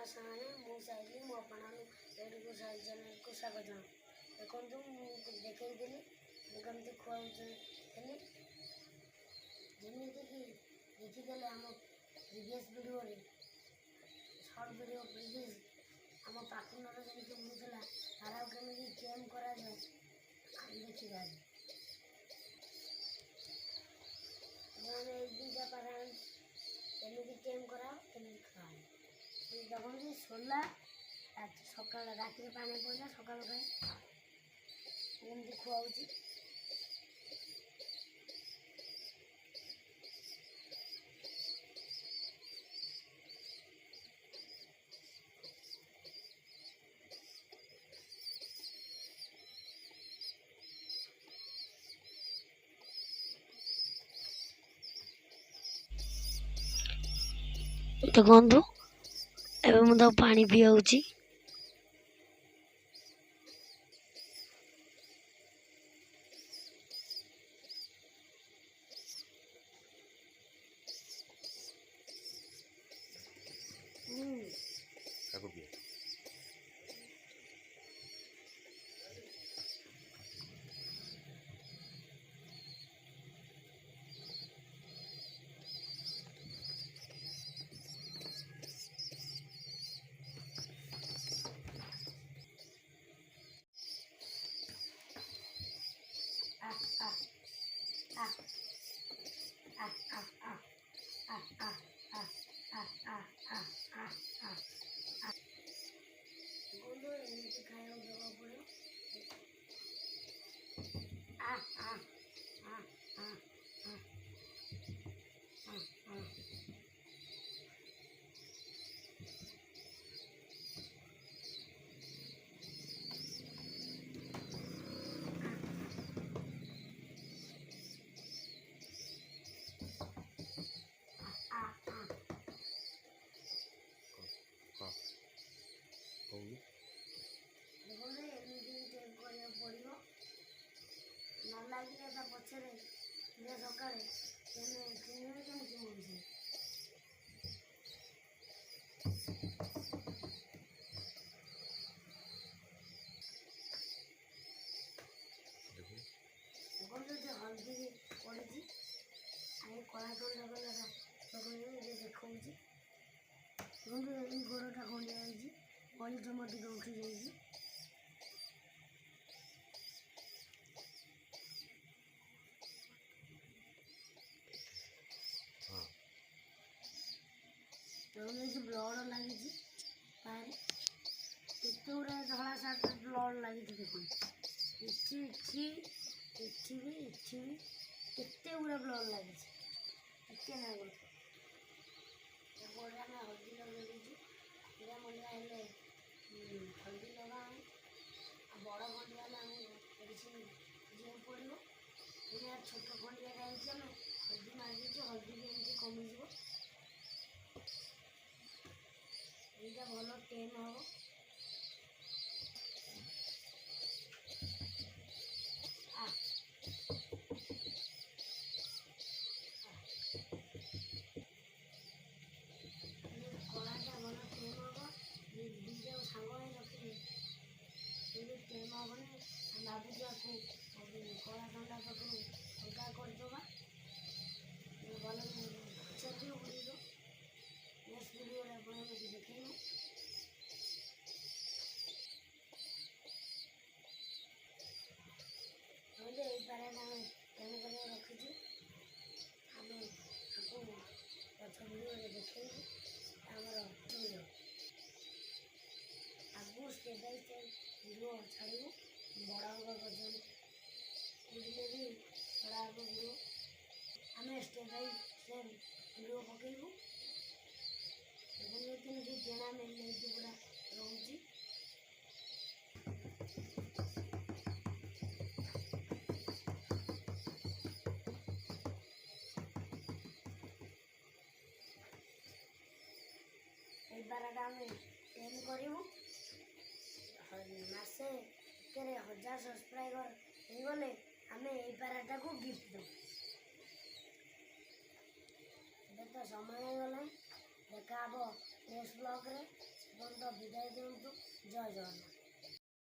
नमस्कार सामने मु साइली मो आपणानु एडुको साइल चैनल को स्वागत देखंतु मु देखै देली मु कमती खुआउछली जेमिति कि देखि देले हम प्रीवियस वीडियो रे शॉर्ट वीडियो प्रीवियस हम पाकुनर जेमिति बुझला तारा केमिति गेम करा जाय हम देखि जाय मैंने एक दिन पारा केमिति गेम करा केमिति खा देखो सोला सका राति पानी पड़ा सका एमती खुआऊँ देखो एवं मुझे पानी पियाऊँ लगे पचरे सका हल्दी पड़ी कला टोल देखा गोड़टा खंडिया पली टमाटी उठी जाइए ब्लड लगी केते गुड़ा धला सार्ट ब्लड लगी देख इठी भी केते गुड़ा ब्लड लगी ना गोड़ा में हल्दी लगे पूरा मंडिया हेले हल्दी लगा बड़ खंडिया मेडिसिन जी पड़ो छोट खंडिया हल्दी मारिदेचु हल्दी भी एमती कमिज ये भल टेन हम कलाटा भल टेन हम दीजा सांग रखिले टेन हेनी भावुँ आपको कला ठंडा पाखु टंका करदे भल चलिए बुझे नेक्स्ट वीडियो आप देखें यही पाराटा टेन कर रखीचु आम आपको पछ वीडियो देखे आमर वीडियो आगू स्टेप बाय स्टेप वीडियो छाड़ू बड़ा होगा पर्यटन बुझे भी बड़ा होगा वीडियो आम स्टेप बाय स्टेप वीडियो पकेबू जो जेना मिल पूरा रोचे बारटा आम टेन करूँ मसे 1000 सब्सक्राइबर हो गले आम यही पाराटा को गिफ्ट दे तो समय गला देखा नेक्स्ट ब्लॉग रे। ବିଦାୟ ଦିଅନ୍ତୁ। ଜୟ ଜଗନ୍ନାଥ।